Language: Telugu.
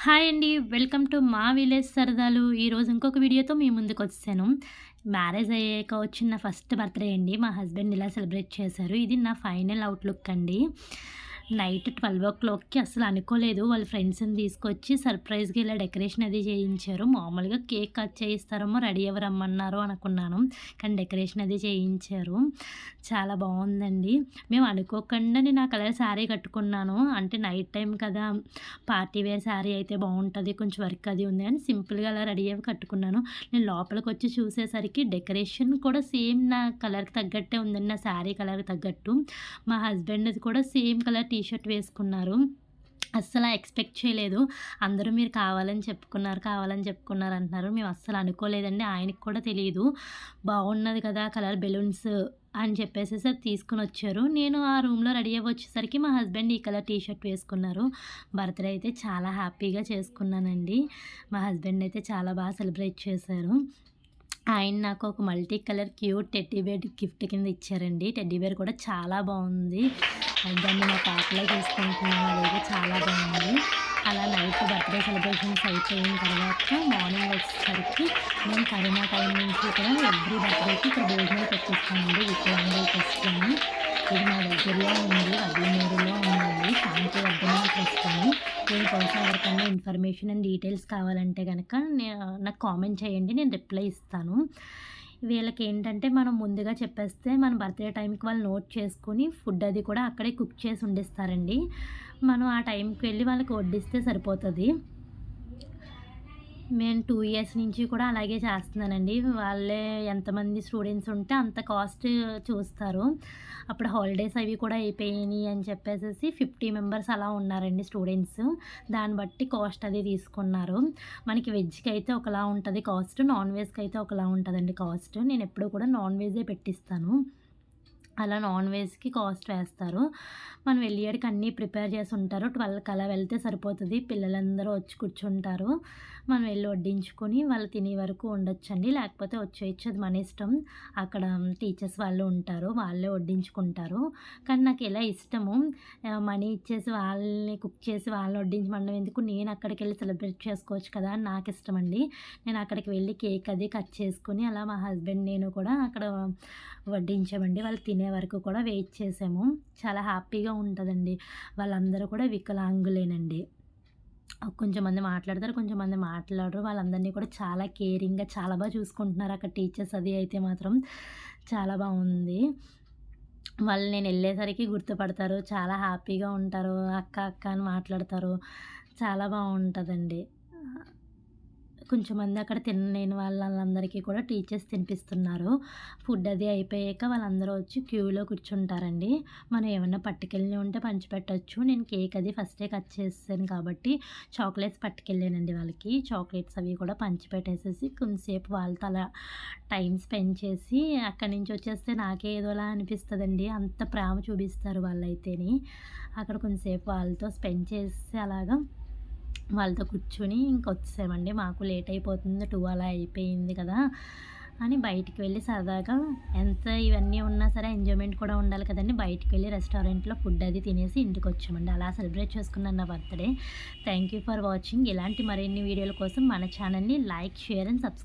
హాయ్ అండి. వెల్కమ్ టు మా విలేజ్ సరదాలు. ఈరోజు ఇంకొక వీడియోతో మీ ముందుకొచ్చేసాను. మ్యారేజ్ అయ్యాక వచ్చిన నా ఫస్ట్ బర్త్‌డే అండి. మా హస్బెండ్ ఇలా సెలబ్రేట్ చేశారు. ఇది నా ఫైనల్ అవుట్‌లుక్ అండి. నైట్ 12:00కి అసలు అనుకోలేదు. వాళ్ళ ఫ్రెండ్స్‌ని తీసుకొచ్చి సర్ప్రైజ్‌గా ఇలా డెకరేషన్ అది చేయించారు. మామూలుగా కేక్ కట్ చేయిస్తారేమో రెడీ అవ్వి రమ్మన్నారు అనుకున్నాను. కానీ డెకరేషన్ అది చేయించారు. చాలా బావుందండి. మేము అనుకోకుండా నేను ఆ కలర్ శారీ కట్టుకున్నాను. అంటే నైట్ టైమ్ కదా! పార్టీ వేర్ శారీ అయితే బావుంటది. కొంచెం వర్క్ అది ఉంది అని సింపుల్‌గా అలా రెడీ అవ్వి కట్టుకున్నాను. నేను లోపలికొచ్చి చూసేసరికి డెకరేషన్ కూడా సేమ్ నా కలర్‌కి తగ్గట్టే ఉందండి. నా శారీ కలర్‌కి తగ్గట్టు. మా హస్బెండ్‌ది కూడా సేమ్ కలర్ టీ షర్ట్ వేసుకున్నారు. అస్సల ఎక్స్‌పెక్ట్ చేయలేదు. అందరూ మీరు కావాలని చెప్పుకున్నారు అంటున్నారు. మేము అస్సలు అనుకోలేదండి. ఆయనకి కూడా తెలీదు. బాగున్నది కదా! కలర్ బెలూన్స్ అని చెప్పేసేసి అది తీసుకొనొచ్చారు. నేను ఆ రూమ్‌లో రెడీ అవ్వి వచ్చేసరికి మా హస్బెండ్ ఈ కలర్ టీ షర్ట్ వేసుకున్నారు. బర్త్‌డే అయితే చాలా హ్యాపీగా చేసుకున్నానండి. మా హస్బెండ్ అయితే చాలా సెలబ్రేట్ చేశారు. ఆయన నాకు ఒక multi colour cute teddy bear gift కింద ఇచ్చారండి. టెడ్డీ బేర్ కూడా చాలా బావుంది. దాన్ని మా పాపలా చూసుకుంటున్నాను. అదైతే చాలా బావుంది. అలా నైట్ బర్త్‌డే సెలబ్రేషన్స్ అయిపోయిన తర్వాత మార్నింగ్ వచ్చేసరికి మేము కరోనా టైం నుంచి కూడా ఎవ్రీ బర్త్‌డేకి ఇక్కడ భోజనాలు పెట్టిస్తామండి వికలాంగుల ట్రస్ట్ అని. ఇది మా దగ్గరలో ఉంది. వడ్లమూరులో ఉందండి. శాంతి వర్ధన ట్రస్ట్ అని. దీనికోసం ఎవరికన్నా ఇన్ఫర్మేషన్ అండ్ డీటెయిల్స్ కావాలంటే గనక నాకు కామెంట్ చేయండి. నేను రిప్లై ఇస్తాను. వీళ్ళకేంటంటే మనం ముందుగా చెప్పేస్తే మన బర్త్‌డే టైంకి వాళ్ళు నోట్ చేసుకొని ఫుడ్ అది కూడా అక్కడే కుక్ చేసి వండిస్తారండి. మనం ఆ టైంకి వెళ్ళి వాళ్ళకి వడ్డిస్తే సరిపోతది. నేను 2 ఇయర్స్ నుంచి కూడా అలాగే చేస్తున్నానండి. వాళ్ళే ఎంతమంది స్టూడెంట్స్ ఉంటే అంత కాస్ట్ చూస్తారు. అప్పుడు హాలిడేస్ అవి కూడా అయిపోయినాయి అని చెప్పేసేసి 50 మెంబర్స్ అలా ఉన్నారండి స్టూడెంట్స్. దాన్ని బట్టి కాస్ట్ అది తీసుకున్నారు. మనకి వెజ్‌కి అయితే ఒకలా ఉంటది కాస్ట్. నాన్ వెజ్‌కి అయితే ఒకలా ఉంటదండి కాస్ట్. నేనెప్పుడూ కూడా నాన్ వెజ్జే పెట్టిస్తాను. అలా నాన్ వెజ్‌కి కాస్ట్ వేస్తారు. మనం వెళ్ళేడికి అన్నీ ప్రిపేర్ చేసుంటారు. 12కి అలా వెళ్తే సరిపోతది. పిల్లలందరూ వచ్చి కూర్చుంటారు. మనం వెళ్లి వడ్డించుకొని వాళ్ళు తినే వరకు ఉండొచ్చండి. లేకపోతే వచ్చేయచ్చు. అది మన ఇష్టం. అక్కడ టీచర్స్ వాళ్ళు ఉంటారు. వాళ్ళే వడ్డించుకుంటారు. కానీ నాకు ఇలా ఇష్టము. మనీ ఇచ్చేసి వాళ్ళని కుక్ చేసి వాళ్ళని వడ్డించమనడం ఎందుకు? నేను అక్కడికెళ్ళి సెలబ్రేట్ చేసుకోవచ్చు కదా! అని నాకిష్టమండి. నేను అక్కడికి వెళ్ళి కేక్ అది కట్ చేసుకొని అలా మా హస్బెండ్ నేను కూడా అక్కడ వడ్డించామండి. వాళ్ళు తినే వరకు కూడా వెయిట్ చేసాము. చాలా హ్యాపీగా ఉంటదండి. వాళ్ళందరూ కూడా వికలాంగులేనండి. కొంచెం మంది మాట్లాడతారు. కొంచెం మంది మాట్లాడరు. వాళ్ళందరినీ కూడా చాలా కేరింగ్‌గా చాలా చూసుకుంటున్నారు అక్కడ టీచర్స్ అది అయితే మాత్రం. చాలా బావుంది. వాళ్ళు నేనెళ్ళేసరికి గుర్తుపడతారు. చాలా హ్యాపీగా ఉంటారు. అక్క, అక్క అని మాట్లాడతారు. చాలా బావుంటదండి. కొంచెం మంది అక్కడ తినలేని వాళ్ళందరికీ కూడా టీచర్స్ తినిపిస్తున్నారు. ఫుడ్ అది అయిపోయాక వాళ్ళందరూ వచ్చి క్యూలో కూర్చుంటారండి. మనం ఏమన్నా పట్టుకెళ్ళినవి ఉంటే పంచిపెట్టొచ్చు. నేను కేక్ అది ఫస్టే కట్ చేసేసాను కాబట్టి చాక్లెట్స్ పట్టుకెళ్ళానండి వాళ్ళకి. చాక్లెట్స్ అవి కూడా పంచిపెట్టేసేసి కొంతసేపు వాళ్ళతో అలా టైం స్పెండ్ చేసి అక్కడి నుంచి వచ్చేస్తే నాకే ఏదోలా అనిపిస్తదండి. అంత ప్రేమ చూపిస్తారు వాళ్ళైతేని. అక్కడ కొంతసేపు వాళ్ళతో స్పెండ్ చేసి అలాగా వాళ్ళతో కూర్చొని ఇంకొచ్చేసామండి. మాకు లేట్ అయిపోతుంది. 2 అలా అయిపోయింది కదా! అని బయటికి వెళ్ళి సరదాగా ఎంత ఇవన్నీ ఉన్నా సరే ఎంజాయ్‌మెంట్ కూడా ఉండాలి కదండీ! బయటికి వెళ్ళి రెస్టారెంట్‌లో ఫుడ్ అది తినేసి ఇంటికొచ్చామండి. అలా సెలబ్రేట్ చేసుకున్నాను నా birthday. Thank you for watching. ఇలాంటి మరిన్ని వీడియోల కోసం మన ఛానల్‌ని లైక్, షేర్ అండ్ సబ్స్క్రైబ్